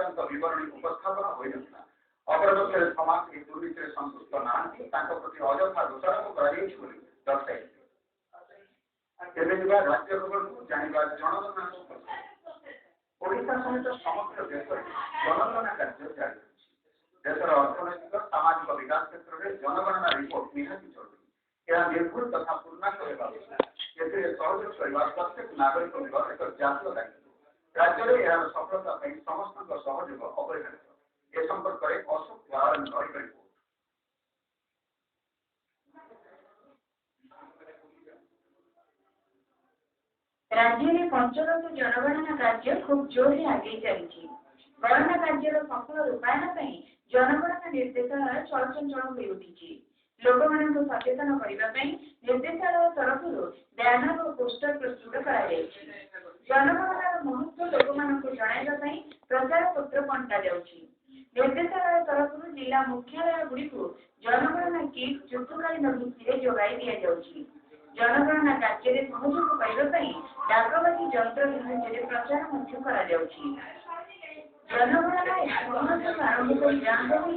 पर्यंत विवरणी उपस्थापन होता। अपरपक्षे समाज की दुर्नीति संपुष्ट नाहांती प्रति अजथा दोषारोप दर्शाई राज्य खबर को जानवा जनगणना ओडिशा सहित समग्र देश में जनगणना कार्य जारी देशर अर्थनैतिक सामाजिक विकास क्षेत्र में जनगणना रिपोर्ट निहाती जरूरी। यह निर्भुल तथा पूर्णांग सहयोग करने प्रत्येक नागरिक एक जातीय दायित्व। राज्य में यार सफलता समस्त सहयोग अपरिहार्य। ए संपर्क में अशोक बारन रिपोर्ट। राज्य में पंचदश जनगणना कार्य खूब जोर से आगे चली। गणना कार्य सफल रूपायन जनगणना निर्देशालय चलचंचल हो उठी। लोक मान सचेतन करने निर्देशालय तरफ बैनर और पोस्टर प्रस्तुत कर जनगणनार महत्व लोक मान जन प्रचार पत्र बंटा निर्देशालय तरफ जिला मुख्यालय गुड़ी जनगणना किट युद्धकालीन भित्ति जोगाई दि जाऊँगी। जनगणना कार्य सहयोग करने डाकबाजी यंत्र साहाय्य प्रचार जनगणना आरंभ कर गाँव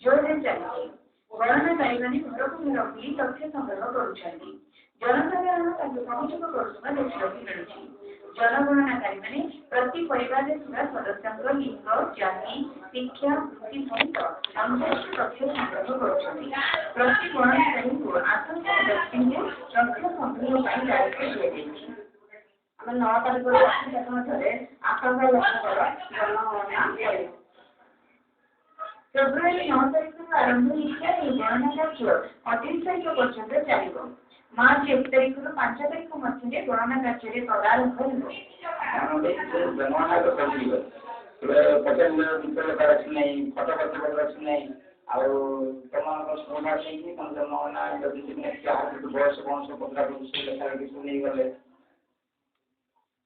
जोर से चली। गणनाकारी घर को घर बुली तथ्य संग्रह करुँच। जनसाधारण सहयोग करुवा देखा मिलूँ। जनगणनाकारी प्रति परिवार सदस्य लिंग जाति शिक्षा वृत्ति सहित अंतर्राष्ट्रीय तथ्य संग्रह कर प्रति गणनाकारी को आशंका व्यक्ति को तथ्य संग्रह दायित्व दिया। आम 9 तारीख आशंका फेब्रुआरी 9 तारीख आरंभ होता गणना कार्य 28 तारीख पर्यटन चलो। मार्च 1 तारीख 5 तारीख मध्य गणना कार्य तदारंभ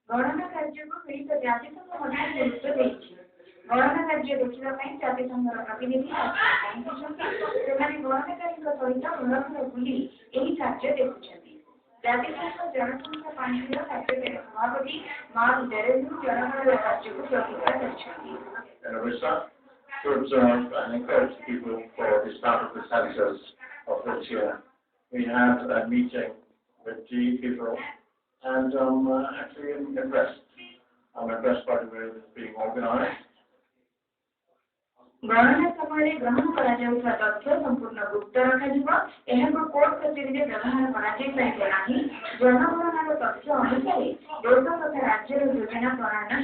गणना कार्य को मिलित जातिसंघ गुरुत्व देती। गणना कार्य देखा जातिसंघर प्रतिनिधि गणनाकारी सहित घर घर बुली यही कार्य देखुं। जातिसंघ जनसंख्या पांचर कार्यकारी सभापति मार्क डेरेलू जनगणना कार्य को प्रतिक्रिया to observe and encourage people for the start of the census of this year. We had a meeting with GE people and actually impressed. I'm impressed by the way it's being organized. गणना समय ग्रहण करा तथ्य संपूर्ण गुप्त रखा court कचेरी व्यवहार करा जनगणनार तथ्य अनुसार देश तथा राज्य योजना प्रणयन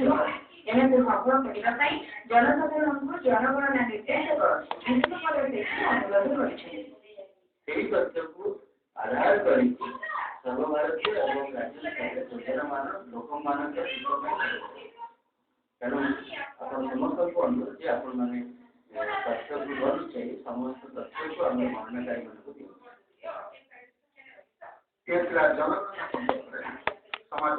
सफल करने जनसाधारण को जनगणना निर्देशक विभिन्न पद से अनुरोध कर आधार कर सर्वभारतीय राज्य योजना मान लोक मान तेणु आप समस्त को अनुरोध कि आपण मैंने तथ्य को चाहिए समस्त तथ्य को आम गणनाकारी जनगणना